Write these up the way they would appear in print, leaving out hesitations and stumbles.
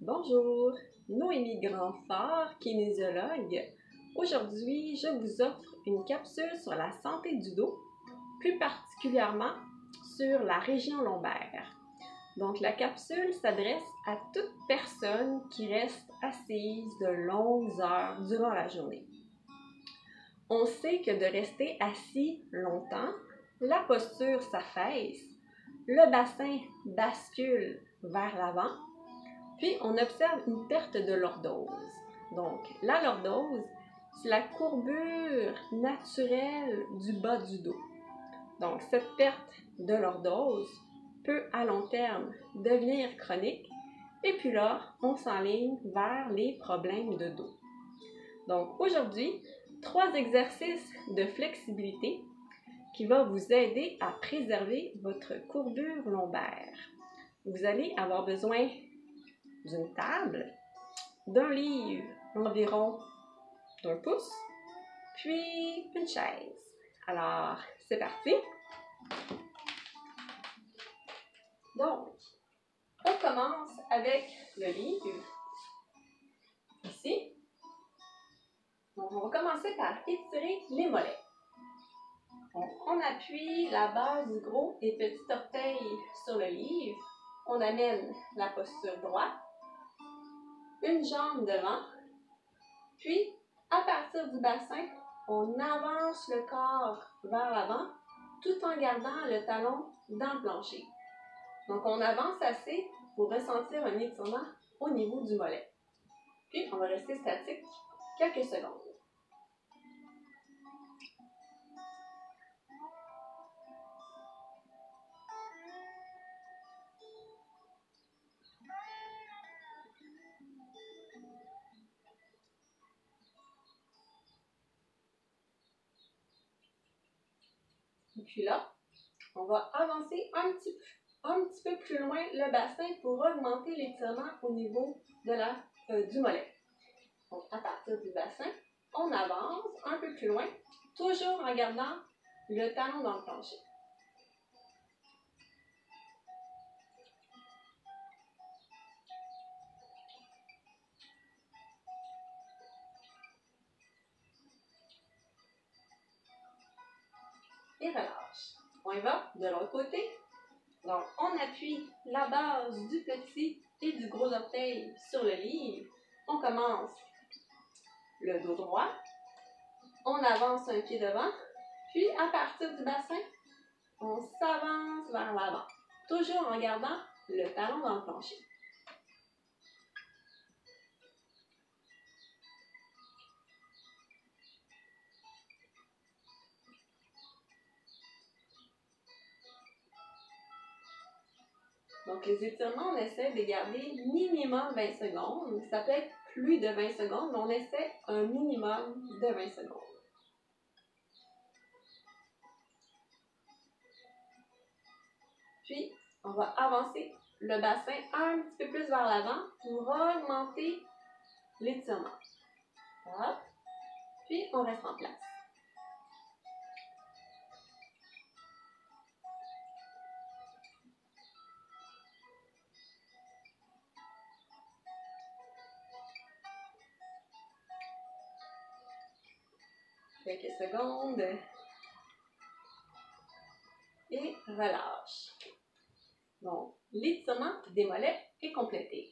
Bonjour, Noémie Grandfort, kinésiologue. Aujourd'hui, je vous offre une capsule sur la santé du dos, plus particulièrement sur la région lombaire. Donc, la capsule s'adresse à toute personne qui reste assise de longues heures durant la journée. On sait que de rester assis longtemps, la posture s'affaisse, le bassin bascule vers l'avant, puis on observe une perte de lordose. Donc, la lordose, c'est la courbure naturelle du bas du dos. Donc, cette perte de lordose peut à long terme devenir chronique, et puis là, on s'enligne vers les problèmes de dos. Donc, aujourd'hui, 3 exercices de flexibilité qui vont vous aider à préserver votre courbure lombaire. Vous allez avoir besoin d'une table, d'un livre environ d'1 pouce, puis une chaise. Alors, c'est parti! Donc, on commence avec le livre, ici. Donc, on va commencer par étirer les mollets. Donc, on appuie la base du gros et petit orteil sur le livre. On amène la posture droite, une jambe devant, puis à partir du bassin, on avance le corps vers l'avant tout en gardant le talon dans le plancher. Donc on avance assez pour ressentir un étirement au niveau du mollet. Puis on va rester statique quelques secondes. Et puis là, on va avancer un petit peu plus loin le bassin pour augmenter l'étirement au niveau de du mollet. Donc, à partir du bassin, on avance un peu plus loin, toujours en gardant le talon dans le plancher. Et relâche. On y va de l'autre côté. Donc, on appuie la base du petit et du gros orteil sur le livre. On commence le dos droit. On avance un pied devant. Puis, à partir du bassin, on s'avance vers l'avant. Toujours en gardant le talon dans le plancher. Donc, les étirements, on essaie de garder minimum 20 secondes. Ça peut être plus de 20 secondes, mais on essaie un minimum de 20 secondes. Puis, on va avancer le bassin un petit peu plus vers l'avant pour augmenter l'étirement. Hop. Puis, on reste en place. Quelques secondes. Et relâche. Donc, l'étirement des mollets est complété.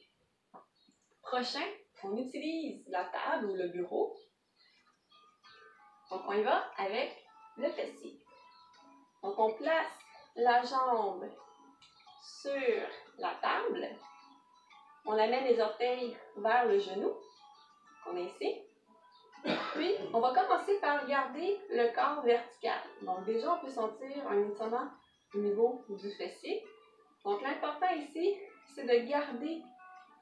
Prochain, on utilise la table ou le bureau. Donc, on y va avec le fessier. Donc, on place la jambe sur la table. On amène les orteils vers le genou. On est ici. Puis, on va commencer par garder le corps vertical. Donc, déjà, on peut sentir un étirement au niveau du fessier. Donc, l'important ici, c'est de garder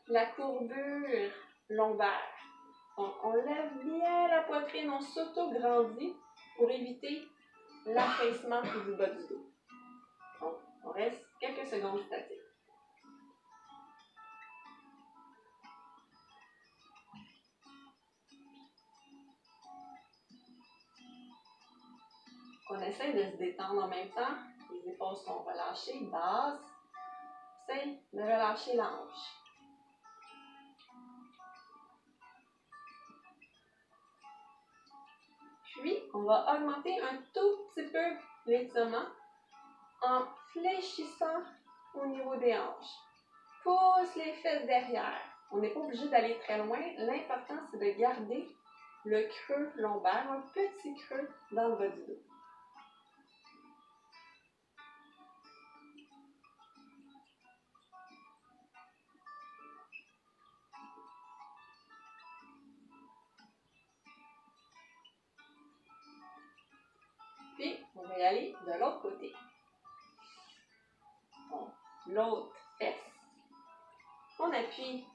la courbure lombaire. Donc, on lève bien la poitrine, on s'auto-grandit pour éviter l'affaissement du bas du dos. Donc, on reste quelques secondes statiques. On essaie de se détendre en même temps. Les épaules sont relâchées, basses. Essaye de relâcher l'hanche. on va augmenter un tout petit peu l'étirement en fléchissant au niveau des hanches. Pousse les fesses derrière. On n'est pas obligé d'aller très loin. L'important, c'est de garder le creux lombaire, un petit creux dans le bas du dos. Puis, on va y aller de l'autre côté. L'autre fesse. On appuie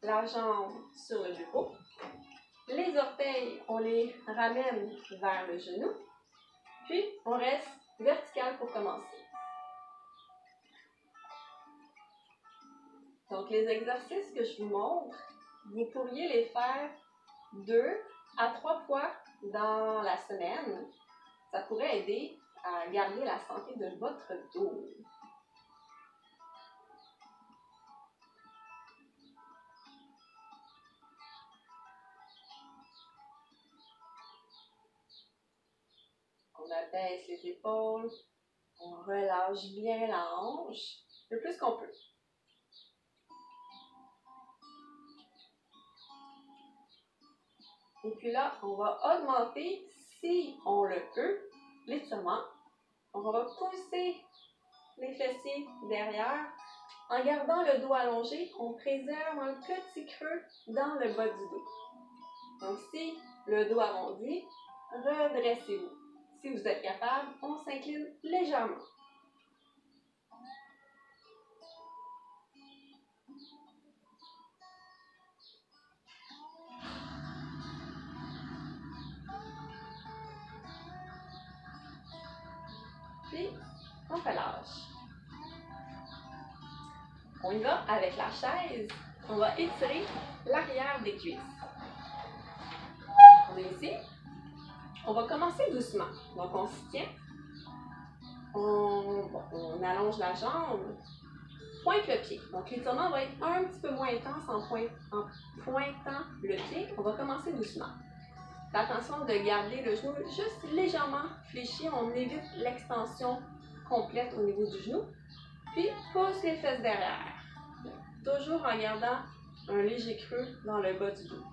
la jambe sur le bureau. Les orteils, on les ramène vers le genou. Puis, on reste vertical pour commencer. Donc, les exercices que je vous montre, vous pourriez les faire 2 à 3 fois dans la semaine. Ça pourrait aider à garder la santé de votre dos. On abaisse les épaules, on relâche bien la hanche, le plus qu'on peut. Et puis là, on va augmenter, si on le peut, l'étirement. On va pousser les fessiers derrière. En gardant le dos allongé, on préserve un petit creux dans le bas du dos. Donc si le dos arrondi, redressez-vous. Si vous êtes capable, on s'incline légèrement. Puis, on relâche. On y va avec la chaise. On va étirer l'arrière des cuisses. On est ici. On va commencer doucement. Donc, on se tient. On allonge la jambe. Pointe le pied. Donc, l'étirement va être un petit peu moins intense en pointant le pied. On va commencer doucement. Faites attention de garder le genou juste légèrement fléchi. On évite l'extension complète au niveau du genou. Puis, pousse les fesses derrière. Toujours en gardant un léger creux dans le bas du dos.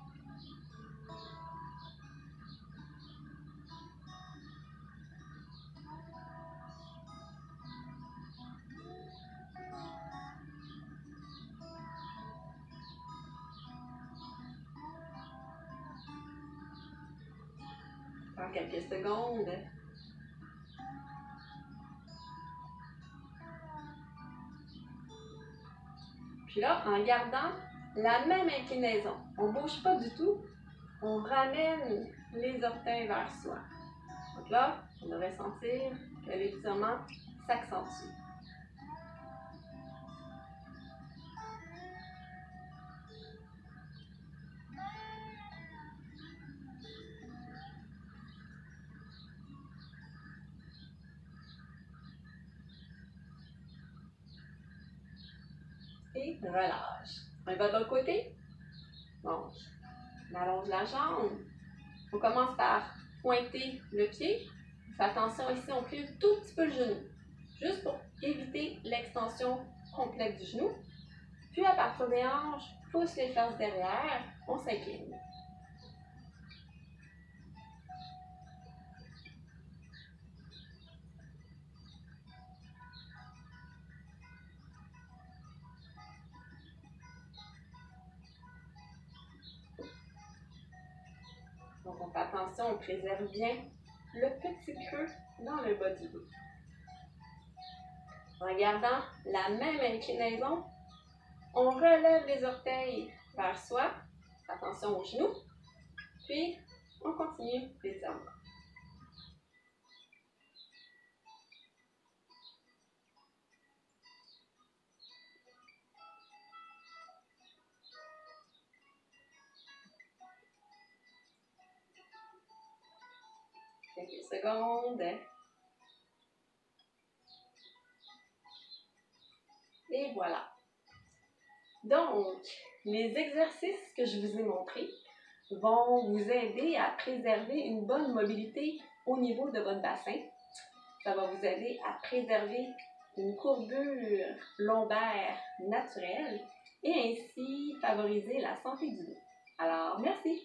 Prends quelques secondes. Puis là, en gardant la même inclinaison, on ne bouge pas du tout, on ramène les orteils vers soi. Donc là, on devrait sentir que l'étirement s'accentue. Et relâche. On va de l'autre côté. Donc, on allonge la jambe. On commence par pointer le pied. Fais attention ici, on plie un tout petit peu le genou. Juste pour éviter l'extension complète du genou. Puis à partir des hanches, pousse les fesses derrière, on s'incline. Donc on fait attention, on préserve bien le petit creux dans le bas du dos. En gardant la même inclinaison, on relève les orteils vers soi. Attention aux genoux. Puis, on continue l'étirement. Quelques secondes. Et voilà. Donc, les exercices que je vous ai montrés vont vous aider à préserver une bonne mobilité au niveau de votre bassin. Ça va vous aider à préserver une courbure lombaire naturelle et ainsi favoriser la santé du dos. Alors, merci!